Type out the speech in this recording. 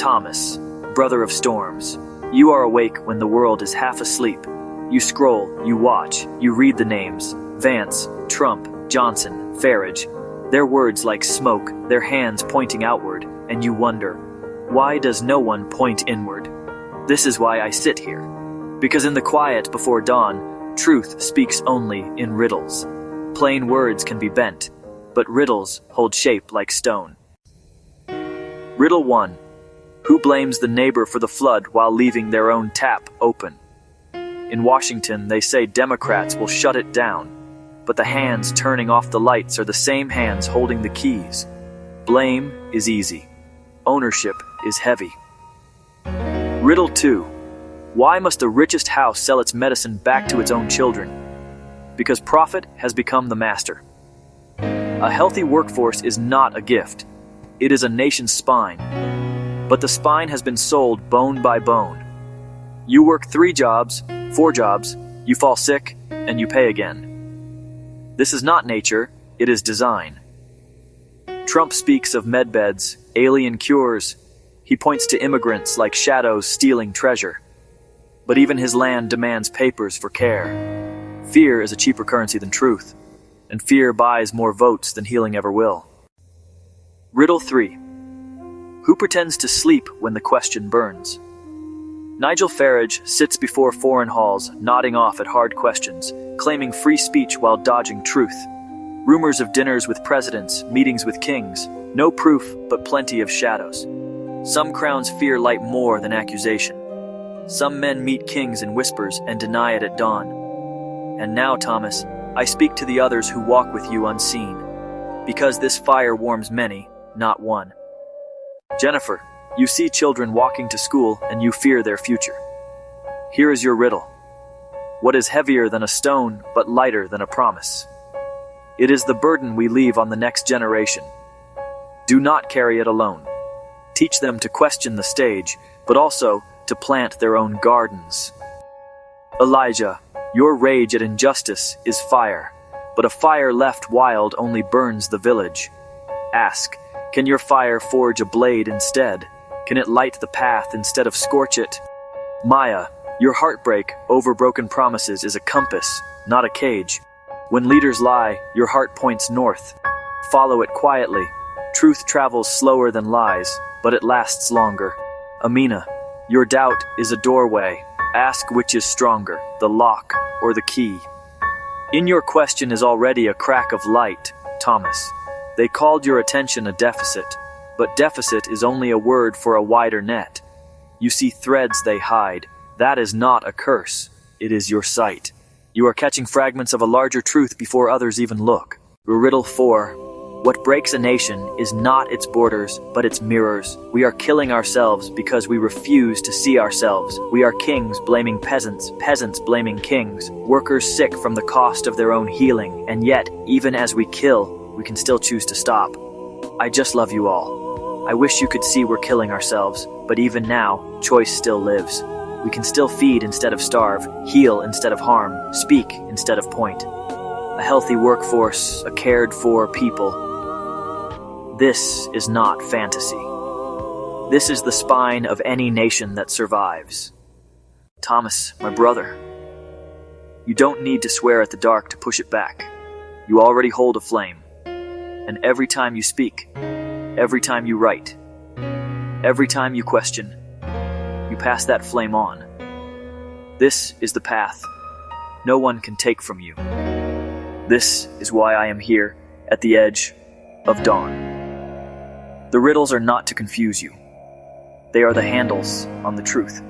Thomas, brother of storms. You are awake when the world is half asleep. You scroll, you watch, you read the names. Vance, Trump, Johnson, Farage. Their words like smoke, their hands pointing outward, and you wonder, why does no one point inward? This is why I sit here. Because in the quiet before dawn, truth speaks only in riddles. Plain words can be bent, but riddles hold shape like stone. Riddle 1. Who blames the neighbor for the flood while leaving their own tap open? In Washington, they say Democrats will shut it down, but the hands turning off the lights are the same hands holding the keys. Blame is easy. Ownership is heavy. Riddle 2. Why must the richest house sell its medicine back to its own children? Because profit has become the master. A healthy workforce is not a gift. It is a nation's spine. But the spine has been sold bone by bone. You work 3 jobs, 4 jobs, you fall sick, and you pay again. This is not nature, it is design. Trump speaks of medbeds, alien cures. He points to immigrants like shadows stealing treasure. But even his land demands papers for care. Fear is a cheaper currency than truth, and fear buys more votes than healing ever will. Riddle 3. Who pretends to sleep when the question burns? Nigel Farage sits before foreign halls, nodding off at hard questions, claiming free speech while dodging truth. Rumors of dinners with presidents, meetings with kings, no proof but plenty of shadows. Some crowns fear light more than accusation. Some men meet kings in whispers and deny it at dawn. And now, Thomas, I speak to the others who walk with you unseen, because this fire warms many, not one. Jennifer, you see children walking to school and you fear their future. Here is your riddle. What is heavier than a stone but lighter than a promise? It is the burden we leave on the next generation. Do not carry it alone. Teach them to question the stage, but also to plant their own gardens. Elijah, your rage at injustice is fire, but a fire left wild only burns the village. Ask, can your fire forge a blade instead? Can it light the path instead of scorch it? Maya, your heartbreak over broken promises is a compass, not a cage. When leaders lie, your heart points north. Follow it quietly. Truth travels slower than lies, but it lasts longer. Amina, your doubt is a doorway. Ask which is stronger, the lock or the key. In your question is already a crack of light, Thomas. They called your attention a deficit, but deficit is only a word for a wider net. You see threads they hide. That is not a curse. It is your sight. You are catching fragments of a larger truth before others even look. Riddle 4. What breaks a nation is not its borders, but its mirrors. We are killing ourselves because we refuse to see ourselves. We are kings blaming peasants, peasants blaming kings, workers sick from the cost of their own healing, and yet, even as we kill, we can still choose to stop. I just love you all. I wish you could see we're killing ourselves, but even now, choice still lives. We can still feed instead of starve, heal instead of harm, speak instead of point. A healthy workforce, a cared-for people. This is not fantasy. This is the spine of any nation that survives. Thomas, my brother, you don't need to swear at the dark to push it back. You already hold a flame. And every time you speak, every time you write, every time you question, you pass that flame on. This is the path no one can take from you. This is why I am here at the edge of dawn. The riddles are not to confuse you. They are the handles on the truth.